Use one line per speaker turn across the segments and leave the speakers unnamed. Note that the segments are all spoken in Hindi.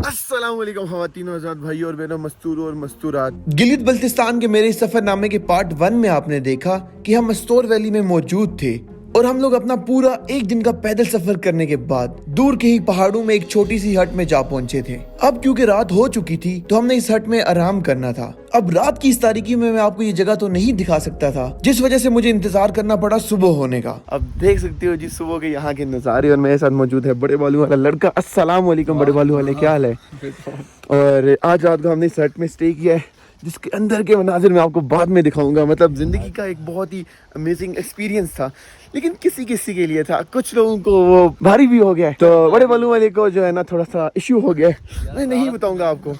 अस्सलाम वालेकुम ख़वातीन हज़रात, भाई और बहनों, मस्तूर और मस्तूरात।
गिलित बल्तिस्तान के मेरे इस सफरनामे के पार्ट 1 में आपने देखा कि हम मस्तूर वैली में मौजूद थे और हम लोग अपना पूरा एक दिन का पैदल सफर करने के बाद दूर के ही पहाड़ों में एक छोटी सी हट में जा पहुंचे थे। अब क्योंकि रात हो चुकी थी तो हमने इस हट में आराम करना था। अब रात की इस तारीकी में मैं आपको ये जगह तो नहीं दिखा सकता था, जिस वजह से मुझे इंतजार करना पड़ा सुबह होने का।
अब देख सकते हो जी सुबह के यहाँ के नज़ारे, और मेरे साथ मौजूद है बड़े बालू वाला लड़का। अस्सलाम वालेकुम बड़े बालू वाले, क्या हाल है? और आज रात को हमने इस हट में स्टे किया है, जिसके अंदर के मनाजिर मैं आपको बाद में दिखाऊंगा। मतलब ज़िंदगी का एक बहुत ही अमेजिंग एक्सपीरियंस था, लेकिन किसी किसी के लिए था, कुछ लोगों को वो भारी भी हो गया है। तो बड़े बालू वाले को जो है ना थोड़ा सा इश्यू हो गया है। मैं नहीं बताऊंगा आपको।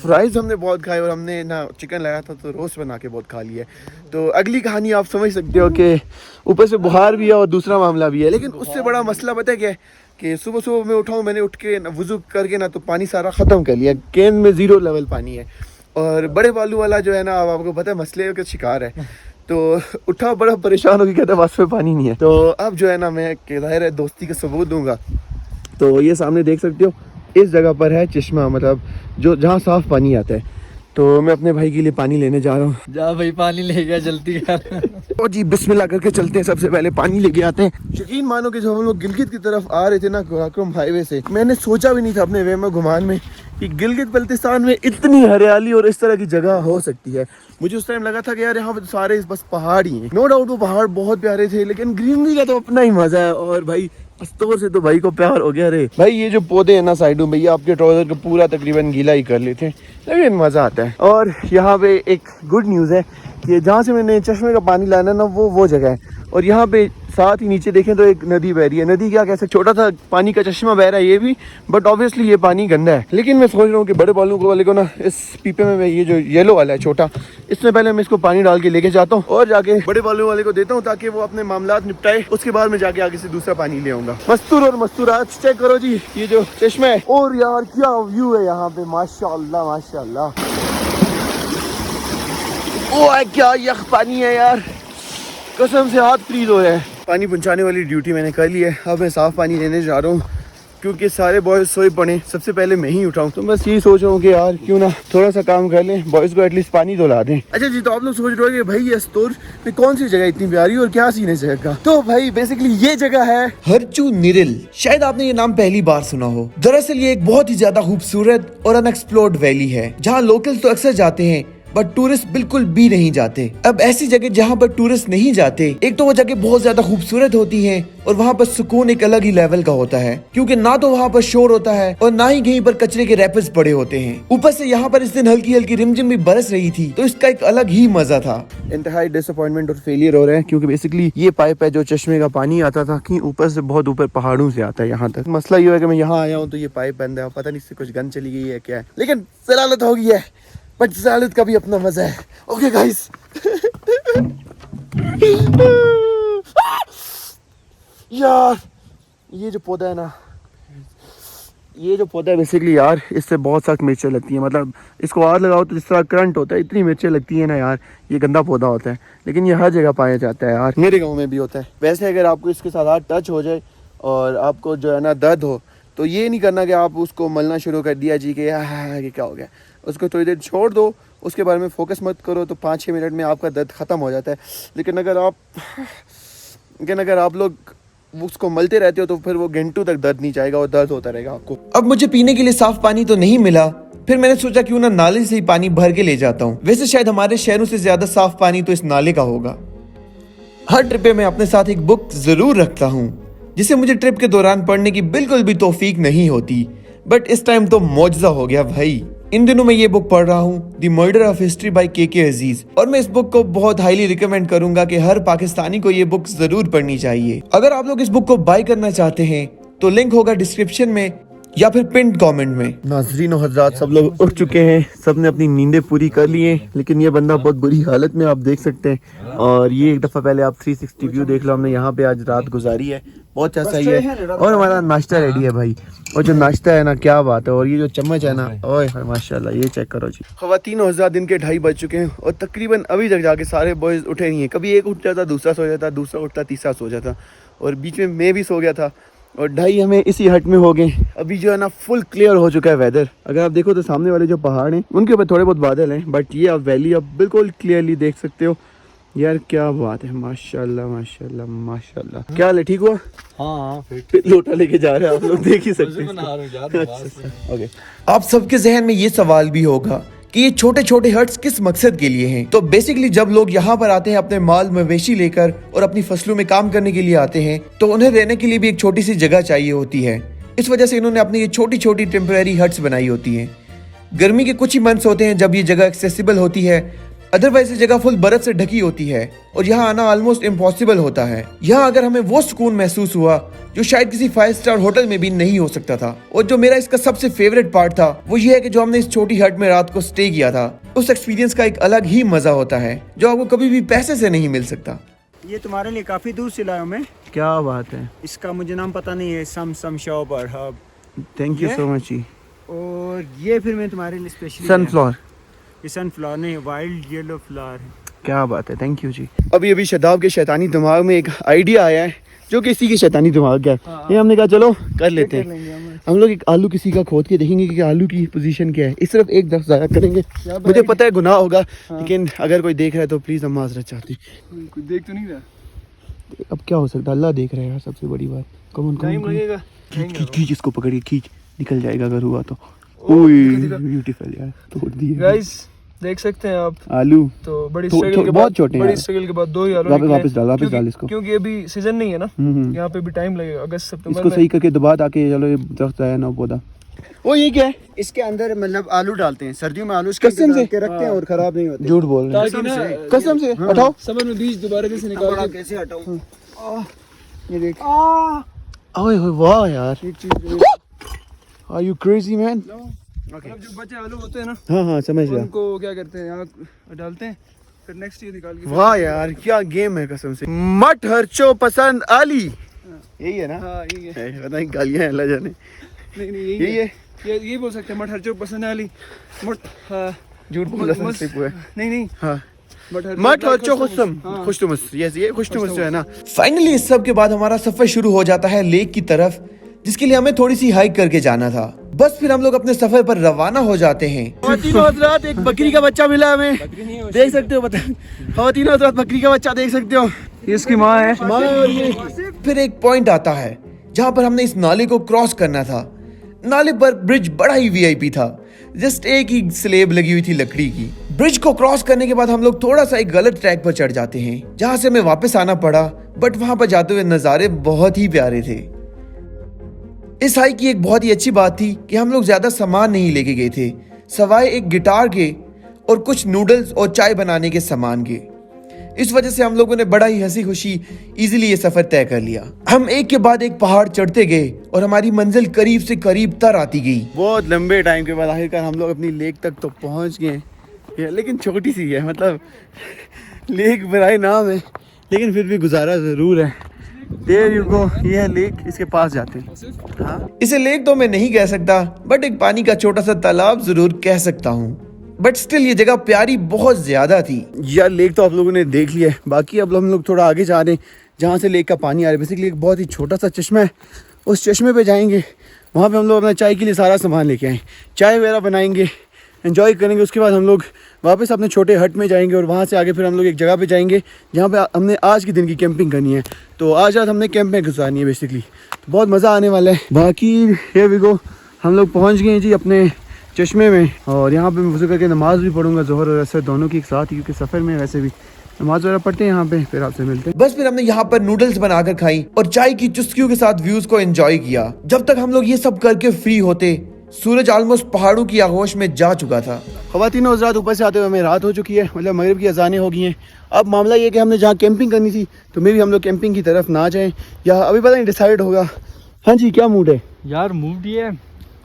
फ्राइज हमने बहुत खाए और हमने ना चिकन लाया था तो रोस्ट बना के बहुत खा लिया। तो अगली कहानी आप समझ सकते हो कि ऊपर से बुखार भी है और दूसरा मामला भी है। लेकिन उससे बड़ा मसला पता है क्या है कि सुबह सुबह मैं उठाऊँ, मैंने उठ के वुज़ू करके ना तो पानी सारा ख़त्म कर लिया, कैन में 0 लेवल पानी है। और बड़े बालू वाला जो है ना, अब आपको पता है मसले का शिकार है। तो उठा बड़ा परेशान हो गया, कहता बस में पानी नहीं है। तो अब जो है ना मैं ज़ाहिर है दोस्ती का सबूत दूंगा। तो ये सामने देख सकते हो, इस जगह पर है चश्मा, मतलब जो जहाँ साफ पानी आता है। तो मैं अपने भाई के लिए पानी लेने जा रहा हूँ।
जा भाई, पानी ले गया, जल्दी कर।
ओ जी, बिस्मिल्लाह करके चलते हैं। सबसे पहले पानी लेके आते हैं। यकीन मानो कि जब हम लोग गिलगित की तरफ आ रहे थे ना कराकोरम हाईवे से, मैंने सोचा भी नहीं था अपने वे में घुमान में कि गिलगित बल्तिस्तान में इतनी हरियाली और इस तरह की जगह हो सकती है। मुझे उस टाइम लगा था कि यार यहाँ पे सारे बस पहाड़ ही हैं। नो डाउट वो पहाड़ बहुत प्यारे थे, लेकिन ग्रीनरी का तो अपना ही मजा है। और भाई अस्तोर से तो भाई को प्यार हो गया रे। भाई ये जो पौधे हैं ना साइडों में, ये आपके ट्राउजर को पूरा तकरीबन गीला ही कर लेते हैं, लेकिन मजा आता है। और यहाँ पे एक गुड न्यूज़ है कि जहाँ से मैंने चश्मे का पानी लाना ना वो जगह है। और यहाँ पे साथ ही नीचे देखें तो एक नदी बह रही है। नदी क्या कह सकते, छोटा सा पानी का चश्मा बह रहा है ये भी, बट ऑब्वियसली ये पानी गंदा है। लेकिन मैं सोच रहा हूँ कि बड़े बालू वाले को ना इस पीपे में ये जो येलो वाला है छोटा, इसमें पहले मैं इसको पानी डाल के लेके जाता हूँ और जाके बड़े बालू वाले को देता हूँ, ताकि वो अपने मामलात निपटाए। उसके बाद मैं जाके आगे से दूसरा पानी ले आऊंगा। मस्तूर और मस्तूरात चेक करो जी, ये जो चश्मा है। और यार क्या व्यू है यहाँ पे, माशाअल्लाह माशाअल्लाह। ओ क्या यख पानी है यार, कसम से हाथ फ्रीज हो रहा है। पानी पहुंचाने वाली ड्यूटी मैंने कर ली है। अब मैं साफ़ पानी लेने जा रहा हूँ, क्योंकि सारे बॉयज़ सोए पड़े, सबसे पहले मैं ही उठाऊँ। तो बस यही सोच रहा हूँ कि यार क्यों ना थोड़ा सा काम कर लें, बॉयज़ को एटलीस्ट पानी तो ला दें। अच्छा जी, तो आप लोग सोच रहे हो कि भाई ये अस्तोर में कौन सी जगह इतनी प्यारी और क्या सीन है जगह का। तो भाई बेसिकली ये जगह है
हरचू निरिल। शायद आपने ये नाम पहली बार सुना हो। दरअसल ये एक बहुत ही ज्यादा खूबसूरत और अनएक्सप्लोर्ड वैली है, जहाँ लोकल्स तो अक्सर जाते हैं बट टूरिस्ट बिल्कुल भी नहीं जाते। अब ऐसी जगह जहाँ पर टूरिस्ट नहीं जाते, एक तो वो जगह बहुत ज्यादा खूबसूरत होती है और वहाँ पर सुकून एक अलग ही लेवल का होता है, क्योंकि ना तो वहाँ पर शोर होता है और ना ही कहीं पर कचरे के रैपर्स पड़े होते हैं। ऊपर से यहाँ पर इस दिन हल्की हल्की रिमझिम भी बरस रही थी, तो इसका एक अलग ही मजा था।
इंतहाई डिसअपॉइंटमेंट और फेलियर हो रहा है, क्योंकि बेसिकली ये पाइप है जो चश्मे का पानी आता था कि ऊपर से बहुत ऊपर पहाड़ों से आता है यहाँ तक। मसला ये है कि मैं यहाँ आया हूँ तो ये पाइप बंद है, पता नहीं इससे कुछ गन चली गई है क्या है, लेकिन जलालत हो गई है। बट जलालत का भी अपना मजा है। Okay guys. यार ये जो पौधा है ना, ये जो पौधा है बेसिकली यार, इससे बहुत सख्त मिर्चें लगती हैं। मतलब इसको आग लगाओ तो जिस तरह करंट होता है, इतनी मिर्चें लगती हैं ना यार। ये गंदा पौधा होता है, लेकिन ये हर जगह पाया जाता है यार। मेरे गांव में भी होता है। वैसे अगर आपको इसके साथ हाथ टच हो जाए और आपको जो है ना दर्द हो, तो ये नहीं करना कि आप उसको मलना शुरू कर दिया जी कि ये क्या हो गया। उसको थोड़ी देर छोड़ दो, उसके बारे में फोकस मत करो, तो 5-6 मिनट में आपका दर्द ख़त्म हो जाता है। लेकिन अगर आप लोग उसको मलते रहते हो तो फिर वो घंटों तक दर्द नहीं जाएगा और दर्द होता रहेगा आपको।
अब मुझे पीने के लिए साफ पानी तो नहीं मिला, फिर मैंने सोचा क्यों ना नाले से ही पानी भर के ले जाता हूँ। वैसे शायद हमारे शहरों से ज्यादा साफ पानी तो इस नाले का होगा। हर ट्रिप पे मैं अपने साथ एक बुक जरूर रखता हूँ, जिसे मुझे ट्रिप के दौरान पढ़ने की बिल्कुल भी तौफीक नहीं होती, बट इस टाइम तो मौजज़ा हो गया भाई। इन दिनों मैं ये बुक पढ़ रहा हूँ, the murder of history by के अजीज, और मैं इस बुक को बहुत हाईली रिकमेंड करूंगा कि हर पाकिस्तानी को ये बुक जरूर पढ़नी चाहिए। अगर आप लोग इस बुक को बाय करना चाहते हैं तो लिंक होगा डिस्क्रिप्शन में या फिर पिन कमेंट में।
नाज़रीन और हज़रात, सब लोग उठ चुके हैं, सब ने अपनी नींदें पूरी कर ली हैं, लेकिन ये बंदा बहुत बुरी हालत में, आप देख सकते हैं। और ये एक दफ़ा पहले आप 360 व्यू देख लो, हमने यहाँ पे आज रात गुजारी है, बहुत अच्छा सही है। और हमारा नाश्ता रेडी है भाई, और जो नाश्ता है ना क्या बात है। और ये जो चम्मच है ना, ओए माशाल्लाह, ये चेक करो जी। ख़वातीन और हज़रात, दिन के 2:30 बज चुके हैं और तकरीबन अभी तक जाके सारे बॉयज़ उठे नहीं हैं। कभी एक उठ जाता, दूसरा सो जाता, दूसरा उठता, तीसरा सो जाता, और बीच में मैं भी सो गया था। और 2:30 हमें इसी हट में हो गए। अभी जो है ना फुल क्लियर हो चुका है वेदर। अगर आप देखो तो सामने वाले जो पहाड़ हैं उनके ऊपर थोड़े बहुत बादल हैं, बट ये आप वैली आप बिल्कुल क्लियरली देख सकते हो। यार क्या बात है, माशाल्लाह माशाल्लाह माशाल्लाह। क्या हाल है, ठीक हुआ?
हाँ फिर
लोटा लेके जा रहे हैं आप लोग, देख ही सकते
बना
हैं।
रहा हूँ यार।
ओके,
आप सबके जहन में ये सवाल भी होगा कि ये छोटे छोटे हट्स किस मकसद के लिए हैं। तो बेसिकली जब लोग यहाँ पर आते हैं अपने माल मवेशी लेकर और अपनी फसलों में काम करने के लिए आते हैं, तो उन्हें रहने के लिए भी एक छोटी सी जगह चाहिए होती है। इस वजह से इन्होंने अपनी ये छोटी छोटी टेम्परेरी हट्स बनाई होती हैं। गर्मी के कुछ ही मंथ्स होते हैं जब ये जगह एक्सेसिबल होती है, अदरवाइज ये जगह फुल बर्फ से ढकी होती है और यहाँ आना ऑलमोस्ट इम्पॉसिबल होता है। यहाँ अगर हमें वो सुकून महसूस हुआ जो शायद किसी 5 स्टार होटल में भी नहीं हो सकता था। और जो मेरा इसका सबसे फेवरेट पार्ट था वो ये है कि जो हमने इस छोटी हट में रात को स्टे किया था, उस एक्सपीरियंस का एक अलग ही मजा होता है जो आपको कभी भी पैसे से नहीं मिल सकता।
ये तुम्हारे लिए काफ़ी दूर से लाया हूँ मैं।
क्या बात है,
इसका मुझे नाम पता नहीं है, सम शॉप और हब।
थैंक यू
ये?
सो मच जी।
और ये फिर मैं तुम्हारे लिए स्पेशली
सनफ्लावर,
ये सनफ्लावर नहीं, वाइल्ड येलो फ्लावर है।
क्या बात है, थैंक यू जी। अभी शदाब के शैतानी दिमाग में एक आइडिया आया है जो किसी के शैतानी दिमाग का है। ये हमने कहा चलो कर लेते हैं। हम लोग एक आलू किसी का खोद के देखेंगे कि आलू की पोजीशन क्या है। इस तरफ एक दस ज़्यादा करेंगे, मुझे पता है गुनाह होगा, लेकिन अगर कोई देख रहा है तो प्लीज़ हम माजरत चाहते हैं।
कोई देख तो नहीं रहा।
अब क्या हो सकता है, अल्लाह देख रहा है यार, सबसे बड़ी बात। कमन
टाइम लगेगा।
खींच इसको पकड़िए, खींच, निकल जाएगा अगर हुआ तो। ओए ब्यूटीफुल यार, तोड़ दिए
गाइस देख सकते हैं आप,
आलू
तो बड़ी
तो-
स्ट्रगल
तो
के
बहुत
बाद,
छोटे हैं
बड़ी
यार।
स्ट्रगल के बाद 2 ही आलू
वापस-
निकले।
वापस डाल, वापस
क्योंकि-
डाल इसको।
क्योंकि अभी सीजन नहीं है ना,
हम्म।
यहाँ पे भी टाइम लगेगा, अगस्त सितंबर
इसको
में।
सही करके दबा ताकि चलो ये दरख्त आया ना पौधा। वो ये क्या है?
इसके अंदर मतलब आलू डालते हैं, सर्दियों में आलू इसके
कसम
अंदर
से?
डाल के रखते हैं और खराब नहीं होते।
झूठ बोल रहे हैं,
ताकि ना
कसम से। उठाओ,
समर में बीज दोबारा से निकाल
बड़ा
के।
कैसे हटाऊं? ये देख,
ओए होए वाह यार,
ये चीज
आर यू क्रेजी मैन?
मतलब जो बचे आलू होते हैं ना,
हाँ हाँ समझ गया।
उनको क्या करते हैं, यहाँ डालते हैं, फिर नेक्स्ट ईयर निकाल के।
वाह यार क्या गेम है कसम से। मट हरचो पसंद आली, यही है ना?
हाँ यही है।
पता नहीं गालियां हैं अल्लाह जाने।
नहीं
यही है,
ये बोल सकते हैं, मट हरचो पसंद आली मट। हाँ
झूठ बोला
मस्त-
सिर्फ हुआ है।
नहीं
हाँ,
मट
मट हरचो खुशम,
हाँ।
खुशतुमस, यस ये खुशतुमस जो है ना।
फाइनली इस सब के बाद हमारा सफर शुरू हो जाता है लेक की तरफ, जिसके लिए हमें थोड़ी सी हाइक करके जाना था। बस फिर हम लोग अपने सफर पर रवाना हो जाते हैं।
ख़वातीनो हज़रात, एक बकरी का बच्चा मिला हमें, देख सकते हो। बता, ख़वातीनो हज़रात बकरी का बच्चा देख सकते हो,
ये इसकी माँ है।
माँ और ये
फिर एक पॉइंट आता है जहाँ पर हमने इस नाले को क्रॉस करना था। नाले पर ब्रिज बड़ा ही वीआईपी था, जस्ट एक ही स्लेब लगी हुई थी लकड़ी की। ब्रिज को क्रॉस करने के बाद हम लोग थोड़ा सा एक गलत ट्रैक पर चढ़ जाते हैं, जहाँ से हमें वापस आना पड़ा। बट वहां पर जाते हुए नज़ारे बहुत ही प्यारे थे। इस हाइक की एक बहुत ही अच्छी बात थी कि हम लोग ज्यादा सामान नहीं लेके गए थे, सवाए एक गिटार के और कुछ नूडल्स और चाय बनाने के सामान के। इस वजह से हम लोगों ने बड़ा ही हंसी खुशी इजीली ये सफर तय कर लिया। हम एक के बाद एक पहाड़ चढ़ते गए और हमारी मंजिल करीब से करीब तर आती गई।
बहुत लंबे टाइम के बाद आखिरकार हम लोग अपनी लेक तक तो पहुंच गए हैं। लेकिन छोटी सी है, मतलब लेक बराए नाम है, लेकिन फिर भी गुजारा ज़रूर है। देयर यू गो, ये है लेक, इसके पास जाते हैं। हाँ,
इसे लेक तो मैं नहीं कह सकता, बट एक पानी का छोटा सा तालाब जरूर कह सकता हूँ। बट स्टिल ये जगह प्यारी बहुत ज्यादा थी।
यार लेक तो आप लोगों ने देख लिया है, बाकी अब हम लोग थोड़ा आगे जा रहे हैं जहाँ से लेक का पानी आ रहा है। बेसिकली एक बहुत ही छोटा सा चश्मा है, उस चश्मे पे जाएंगे, वहाँ पे हम लोग अपना चाय के लिए सारा सामान लेके आए, चाय वगैरह बनाएंगे, एंजॉय करेंगे। उसके बाद हम लोग वापस अपने छोटे हट में जाएंगे और वहाँ से आगे फिर हम लोग एक जगह पे जाएंगे जहाँ पे हमने आज के दिन की कैंपिंग करनी है। तो आज रात हमने कैंप में गुजारनी है बेसिकली, तो बहुत मज़ा आने वाला है। बाकी ये भी गो, हम लोग पहुँच गए हैं जी अपने चश्मे में, और यहाँ पे मैं वज़ू करके नमाज़ भी पढ़ूंगा, ज़ोहर और असर दोनों की एक साथ ही, क्योंकि सफ़र में वैसे भी नमाज वगैरह पढ़ते हैं यहाँ पे। फिर आपसे मिलते हैं।
बस फिर हमने यहाँ पर नूडल्स बनाकर खाई और चाय की चुस्कियों के साथ व्यूज को एंजॉय किया। जब तक हम लोग ये सब करके फ्री होते, सूरज ऑलमोस्ट पहाड़ों की आगोश में जा चुका था।
ख़वातीनो हज़रात, ऊपर से आते हुए हमें रात हो चुकी है, मतलब मगरिब की अज़ानें हो गई हैं। अब मामला ये कि हमने जहाँ कैंपिंग करनी थी तो मे भी हम लोग कैंपिंग की तरफ ना जाएं, या अभी पता नहीं, डिसाइड होगा। हाँ जी, क्या मूड है?
यार मूड ये है,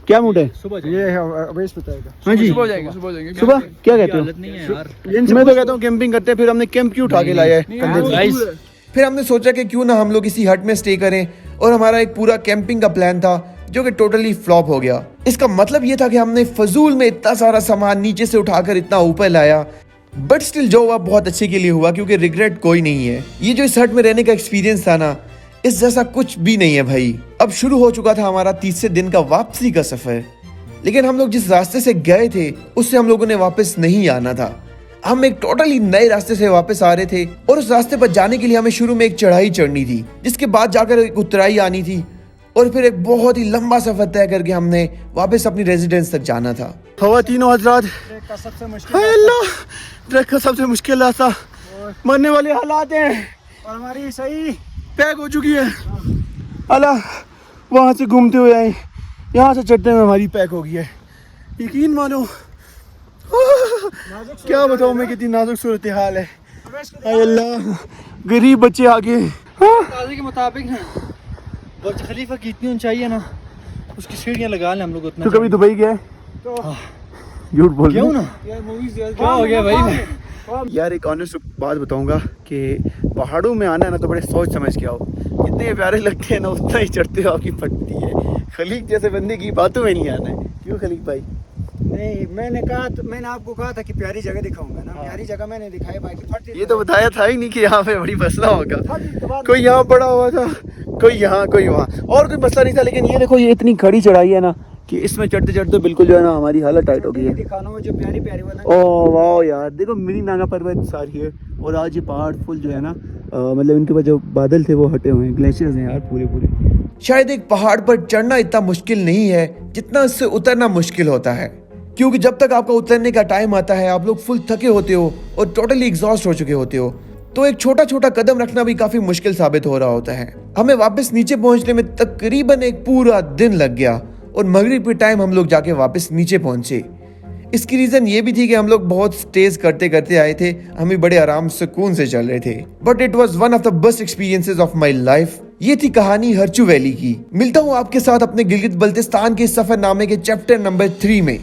क्या मूड है?
सुबह
ये है, अवैस बताएगा।
हाँ जी,
सुबह जाएंगे, सुबह जाएंगे।
सुबह क्या कहते हो?
हालत नहीं है यार।
मैं तो कहता हूँ कैंपिंग करते हैं, फिर हमने कैंप क्यों उठा के लाया है कंधे पे?
गाइस
फिर हमने सोचा कि क्यों ना हम लोग इसी हट में स्टे करें, और हमारा एक पूरा कैंपिंग का प्लान था जो कि टोटली फ्लॉप हो गया। इसका मतलब ये था कि हमने फजूल में इतना सारा सामान नीचे से उठाकर इतना ऊपर लाया, बट स्टिल जो हुआ बहुत अच्छे के लिए हुआ, क्योंकि रिग्रेट कोई नहीं है। ये जो इस हट में रहने का एक्सपीरियंस था ना, इस जैसा कुछ भी नहीं है भाई। अब शुरू हो चुका था हमारा तीसरे दिन का वापसी का सफर, लेकिन हम लोग जिस रास्ते से गए थे उससे हम लोगों ने वापस नहीं आना था। हम एक टोटली नए रास्ते से वापस आ रहे थे और उस रास्ते पर जाने के लिए हमें शुरू में एक चढ़ाई चढ़नी थी, जिसके बाद जाकर एक उतराई आनी थी और फिर एक बहुत ही लंबा सफर तय करके हमने वापस अपनी रेजिडेंस तक जाना था।
खवातीनों हजरात,
का सबसे मुश्किल
हाय अल्लाह, ट्रैक का सबसे मुश्किल रास्ता, मरने वाले हालात हैं,
और हमारी सही
पैक हो चुकी है। अल्लाह, वहाँ से घूमते हुए आए, यहाँ से चढ़ते हुए हमारी पैक हो गई है। यकीन मानो, क्या बताऊँ मैं, कितनी नाजुक सूरत हाल है। हाय अल्लाह, गरीब बच्चे आगे।
ताज़े के मुताबिक ना बुर्ज खलीफा की इतनी ऊंचाई है ना, उसकी सीढ़ियाँ लगा लें हम लोग उतना।
तो कभी दुबई गया है? झूठ बोल रहे
क्यों
हो
ना,
यार मूवीज
क्या हो गया भाई?
यार। एक ऑनेस्ट बात बताऊंगा कि पहाड़ों में आना है ना तो बड़े सोच समझ के आओ। कितने प्यारे लगते हैं ना, उतना ही चढ़ते हो आपकी फटती है। खलीक जैसे बंदे की बातों में नहीं आना है। क्यों खलीक भाई?
नहीं, मैंने आपको कहा था कि प्यारी जगह दिखाऊंगा ना, प्यारी जगह मैंने दिखाई, बाकी फट
ये तो बताया था ही नहीं कि यहाँ पे बड़ी मसला होगा। कोई यहाँ पड़ा हुआ था, कोई यहाँ, कोई वहाँ, और कोई मसला नहीं था। लेकिन ये देखो, ये इतनी खड़ी चढ़ाई है ना कि इसमें चढ़ते चढ़ते बिल्कुल जो है ना हमारी हालत टाइट हो गई है।
दिखाना हो जो प्यारी प्यारी वाला।
ओह वाह यार, देखो मिनी नागा पर्वत सारी है, और आज ये पहाड़ फुल जो है ना, मतलब इनके पास जो बादल थे वो हटे हुए हैं, ग्लेशियर्स हैं यार पूरे पूरे।
शायद एक पहाड़ पर चढ़ना इतना मुश्किल नहीं है जितना इससे उतरना मुश्किल होता है, क्योंकि जब तक आपका उतरने का टाइम आता है आप लोग फुल थके होते हो और टोटली एग्जॉस्ट हो चुके होते हो, तो एक छोटा छोटा कदम रखना भी काफी मुश्किल साबित हो रहा होता है। हमें वापस नीचे पहुंचने में तकरीबन एक पूरा दिन लग गया और मगरिब के टाइम हम लोग जाके वापस नीचे पहुंचे। इसकी रीजन ये भी थी कि हम लोग बहुत स्टेज करते करते आए थे, हम भी बड़े आराम सुकून से चल रहे थे। But it was one of the best experiences of my life. ये थी कहानी हरचू वैली की। मिलता हूँ आपके साथ अपने गिलगित बल्तिस्तान के सफरनामे के चैप्टर नंबर 3 में।